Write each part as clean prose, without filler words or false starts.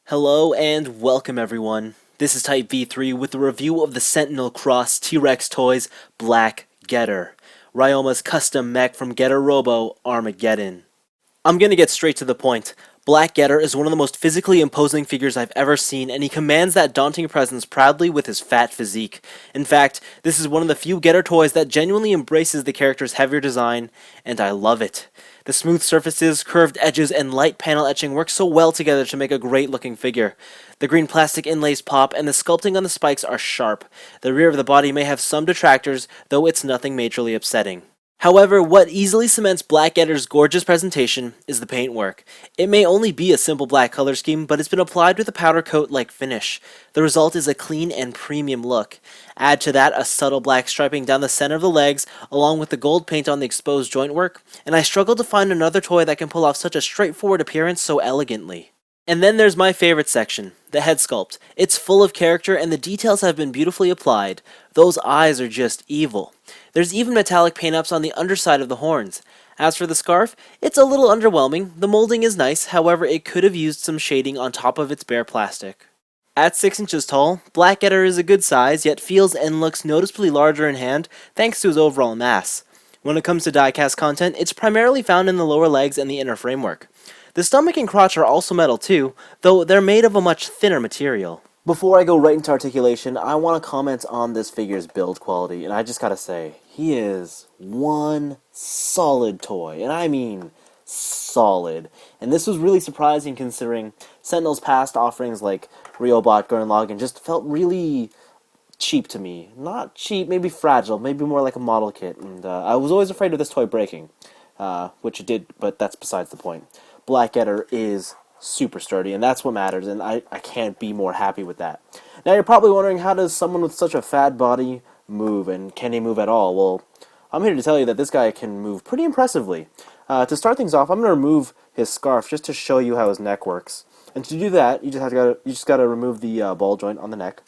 Hello and welcome everyone. This is Type V3 with a review of the Sentinel Cross T-Rex Toys Black Getter, Ryoma's custom mech from Getter Robo, Armageddon. I'm gonna get straight to the point. Black Getter is one of the most physically imposing figures I've ever seen, and he commands that daunting presence proudly with his fat physique. In fact, this is one of the few Getter toys that genuinely embraces the character's heavier design, and I love it. The smooth surfaces, curved edges, and light panel etching work so well together to make a great looking figure. The green plastic inlays pop, and the sculpting on the spikes are sharp. The rear of the body may have some detractors, though it's nothing majorly upsetting. However, what easily cements Black Getter's gorgeous presentation is the paintwork. It may only be a simple black color scheme, but it's been applied with a powder coat-like finish. The result is a clean and premium look. Add to that a subtle black striping down the center of the legs, along with the gold paint on the exposed joint work, and I struggle to find another toy that can pull off such a straightforward appearance so elegantly. And then there's my favorite section, the head sculpt. It's full of character and the details have been beautifully applied. Those eyes are just evil. There's even metallic paint-ups on the underside of the horns. As for the scarf, it's a little underwhelming. The molding is nice, however it could have used some shading on top of its bare plastic. At 6 inches tall, Black Getter is a good size, yet feels and looks noticeably larger in hand thanks to his overall mass. When it comes to die-cast content, it's primarily found in the lower legs and the inner framework. The stomach and crotch are also metal too, though they're made of a much thinner material. Before I go right into articulation, I want to comment on this figure's build quality, and I just gotta say, he is one solid toy, and I mean solid. And this was really surprising considering Sentinel's past offerings like Riobot, Gurren Lagann just felt really cheap to me. Not cheap, maybe fragile, maybe more like a model kit, and I was always afraid of this toy breaking, which it did, but that's besides the point. Black Getter is super sturdy, and that's what matters, and I can't be more happy with that. Now you're probably wondering, how does someone with such a fat body move, and can he move at all? Well, I'm here to tell you that this guy can move pretty impressively. To start things off, I'm going to remove his scarf just to show you how his neck works. And to do that, you just gotta remove the ball joint on the neck,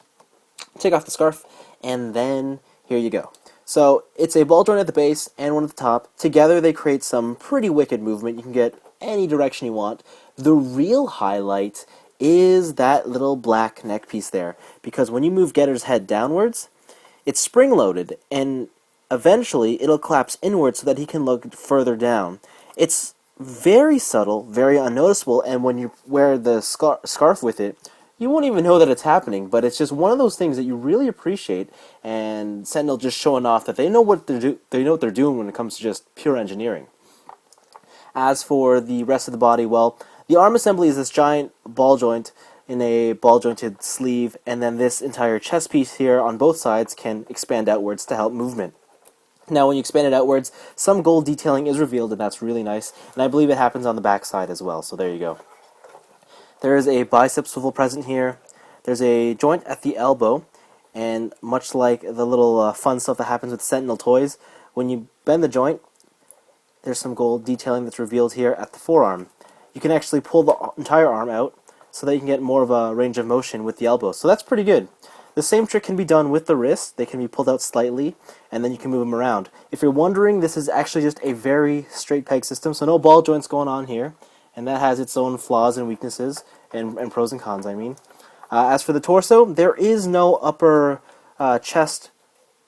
take off the scarf, and then here you go. So it's a ball joint at the base and one at the top. Together they create some pretty wicked movement. You can get any direction you want. The real highlight is that little black neck piece there, because when you move Getter's head downwards, it's spring-loaded, and eventually it'll collapse inwards so that he can look further down. It's very subtle, very unnoticeable, and when you wear the scarf with it, you won't even know that it's happening, but it's just one of those things that you really appreciate, and Sentinel just showing off that they know what they're doing when it comes to just pure engineering. As for the rest of the body, well, the arm assembly is this giant ball joint in a ball-jointed sleeve, and then this entire chest piece here on both sides can expand outwards to help movement. Now, when you expand it outwards, some gold detailing is revealed, and that's really nice, and I believe it happens on the back side as well, so there you go. There is a bicep swivel present here. There's a joint at the elbow, and much like the little fun stuff that happens with Sentinel toys, when you bend the joint, there's some gold detailing that's revealed here at the forearm. You can actually pull the entire arm out so that you can get more of a range of motion with the elbow. So that's pretty good. The same trick can be done with the wrists. They can be pulled out slightly, and then you can move them around. If you're wondering, this is actually just a very straight peg system, so no ball joints going on here, and that has its own flaws and weaknesses, and pros and cons, I mean. As for the torso, there is no upper chest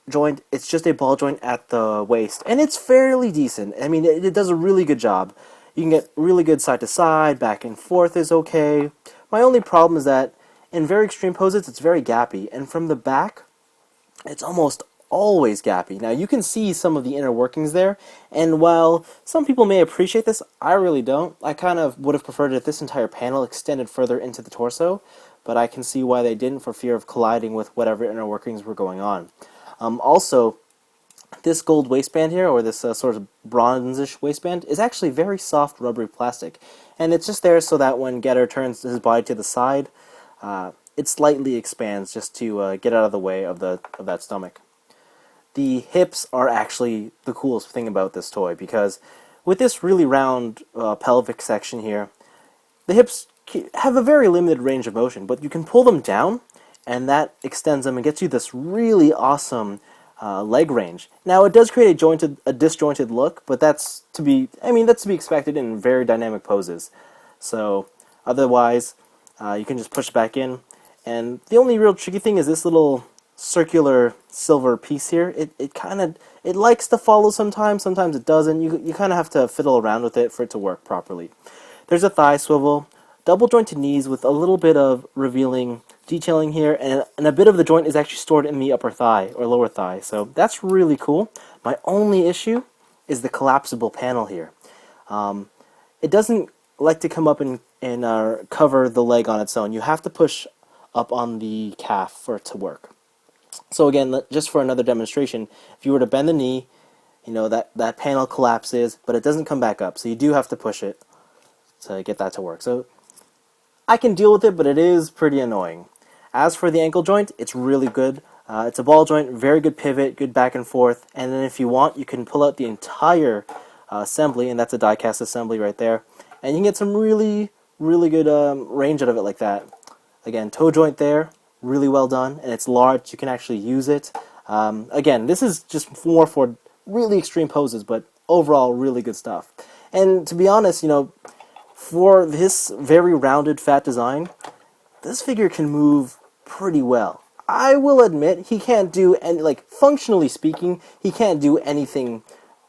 joint. It's just a ball joint at the waist, and it's fairly decent. I mean, it does a really good job. You can get really good side to side, back and forth is okay. My only problem is that in very extreme poses it's very gappy, and from the back it's almost always gappy. Now you can see some of the inner workings there, and while some people may appreciate this, I really don't. I kind of would have preferred if this entire panel extended further into the torso, but I can see why they didn't, for fear of colliding with whatever inner workings were going on. Also, this gold waistband here, or this sort of bronzish waistband, is actually very soft rubbery plastic, and it's just there so that when Getter turns his body to the side, it slightly expands just to get out of the way of that stomach. The hips are actually the coolest thing about this toy, because with this really round pelvic section here, the hips have a very limited range of motion, but you can pull them down, and that extends them and gets you this really awesome leg range. Now, it does create a disjointed look, but that's to be expected in very dynamic poses. So, otherwise, You can just push it back in. And the only real tricky thing is this little circular silver piece here. It likes to follow sometimes it doesn't. You kind of have to fiddle around with it for it to work properly. There's a thigh swivel, double jointed knees with a little bit of revealing detailing here, and a bit of the joint is actually stored in the upper thigh or lower thigh, so that's really cool. My only issue is the collapsible panel here. It doesn't like to come up and cover the leg on its own. You have to push up on the calf for it to work. So again, just for another demonstration, if you were to bend the knee, you know, that panel collapses, but it doesn't come back up, so you do have to push it to get that to work. So I can deal with it, but it is pretty annoying. As for the ankle joint, it's really good. It's a ball joint, very good pivot, good back and forth, and then if you want, you can pull out the entire assembly, and that's a die-cast assembly right there, and you can get some really good range out of it like that. Again, toe joint there, really well done, and it's large, you can actually use it. Again, this is just more for really extreme poses, but overall, really good stuff. And to be honest, you know, for this very rounded, fat design, this figure can move pretty well. I will admit, he can't do any, like, functionally speaking, he can't do anything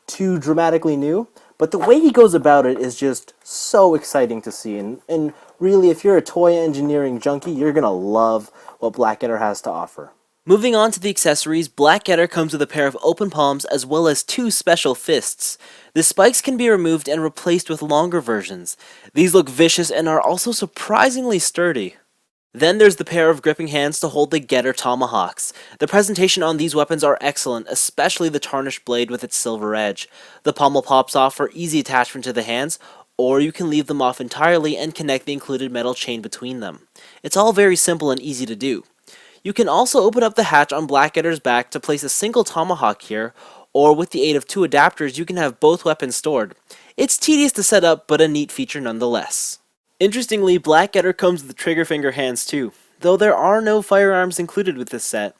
too dramatically new, but the way he goes about it is just so exciting to see, and really, if you're a toy engineering junkie, you're gonna love what Blackadder has to offer. Moving on to the accessories, Blackadder comes with a pair of open palms as well as 2 special fists. The spikes can be removed and replaced with longer versions. These look vicious and are also surprisingly sturdy. Then there's the pair of gripping hands to hold the Getter tomahawks. The presentation on these weapons are excellent, especially the tarnished blade with its silver edge. The pommel pops off for easy attachment to the hands, or you can leave them off entirely and connect the included metal chain between them. It's all very simple and easy to do. You can also open up the hatch on Blackadder's back to place a single tomahawk here, or with the aid of 2 adapters you can have both weapons stored. It's tedious to set up, but a neat feature nonetheless. Interestingly, Blackadder comes with trigger finger hands too, though there are no firearms included with this set.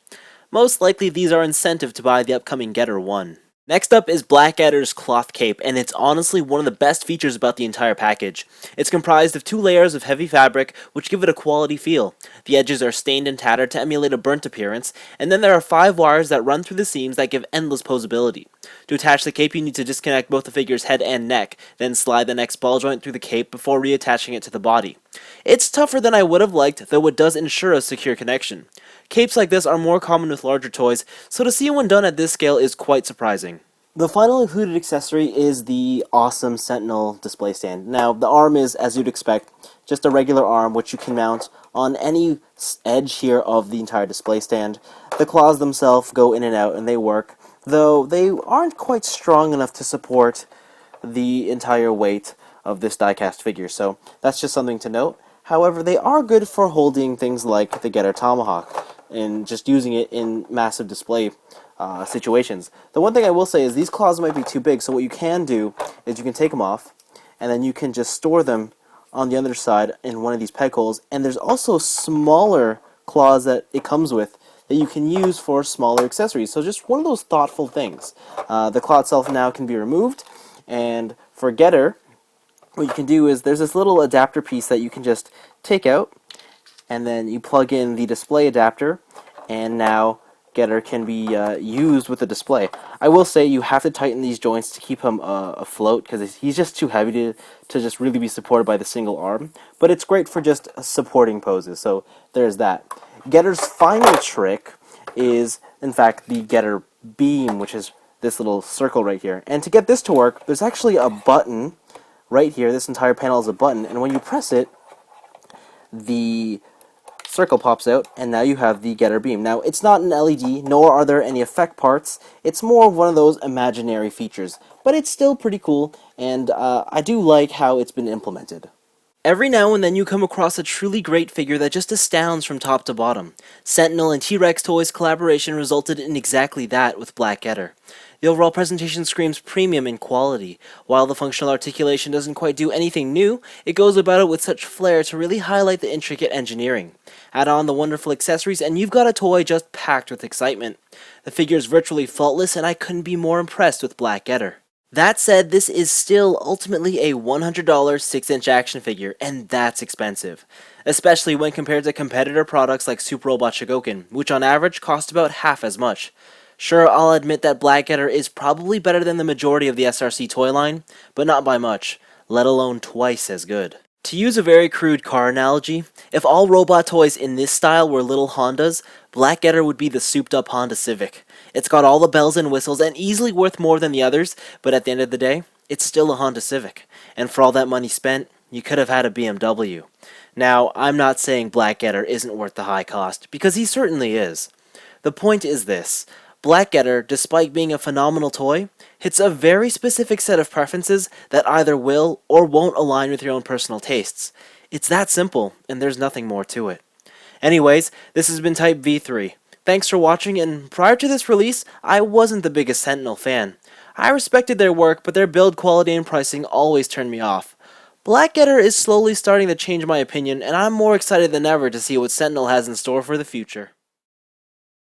Most likely these are incentive to buy the upcoming Getter 1. Next up is Blackadder's cloth cape, and it's honestly one of the best features about the entire package. It's comprised of 2 layers of heavy fabric, which give it a quality feel. The edges are stained and tattered to emulate a burnt appearance, and then there are 5 wires that run through the seams that give endless posability. To attach the cape, you need to disconnect both the figure's head and neck, then slide the next ball joint through the cape before reattaching it to the body. It's tougher than I would have liked, though it does ensure a secure connection. Capes like this are more common with larger toys, so to see one done at this scale is quite surprising. The final included accessory is the awesome Sentinel display stand. Now, the arm is, as you'd expect, just a regular arm which you can mount on any edge here of the entire display stand. The claws themselves go in and out and they work, though they aren't quite strong enough to support the entire weight of this die-cast figure, so that's just something to note. However, they are good for holding things like the Getter Tomahawk and just using it in massive display situations. The one thing I will say is these claws might be too big, so what you can do is you can take them off, and then you can just store them on the other side in one of these peg holes, and there's also smaller claws that it comes with that you can use for smaller accessories, so just one of those thoughtful things. The claw itself now can be removed, and for Getter, what you can do is there's this little adapter piece that you can just take out, and then you plug in the display adapter, and now Getter can be used with the display. I will say you have to tighten these joints to keep him afloat, because he's just too heavy to just really be supported by the single arm, but it's great for just supporting poses, so there's that. Getter's final trick is, in fact, the Getter beam, which is this little circle right here. And to get this to work, there's actually a button right here. This entire panel is a button, and when you press it, the circle pops out, and now you have the Getter beam. Now, it's not an LED, nor are there any effect parts. It's more of one of those imaginary features, but it's still pretty cool, and I do like how it's been implemented. Every now and then you come across a truly great figure that just astounds from top to bottom. Sentinel and T-Rex Toys collaboration resulted in exactly that with Blackadder. The overall presentation screams premium in quality. While the functional articulation doesn't quite do anything new, it goes about it with such flair to really highlight the intricate engineering. Add on the wonderful accessories and you've got a toy just packed with excitement. The figure is virtually faultless and I couldn't be more impressed with Blackadder. That said, this is still ultimately a $100 6-inch action figure, and that's expensive, especially when compared to competitor products like Super Robot Shigoken, which on average cost about half as much. Sure, I'll admit that Blackadder is probably better than the majority of the SRC toy line, but not by much, let alone twice as good. To use a very crude car analogy, if all robot toys in this style were little Hondas, Blackadder would be the souped up Honda Civic. It's got all the bells and whistles and easily worth more than the others, but at the end of the day, it's still a Honda Civic. And for all that money spent, you could have had a BMW. Now, I'm not saying Blackadder isn't worth the high cost, because he certainly is. The point is this: Blackadder, despite being a phenomenal toy, hits a very specific set of preferences that either will or won't align with your own personal tastes. It's that simple, and there's nothing more to it. Anyways, this has been Type V3. Thanks for watching, and prior to this release, I wasn't the biggest Sentinel fan. I respected their work, but their build quality and pricing always turned me off. Blackadder is slowly starting to change my opinion, and I'm more excited than ever to see what Sentinel has in store for the future.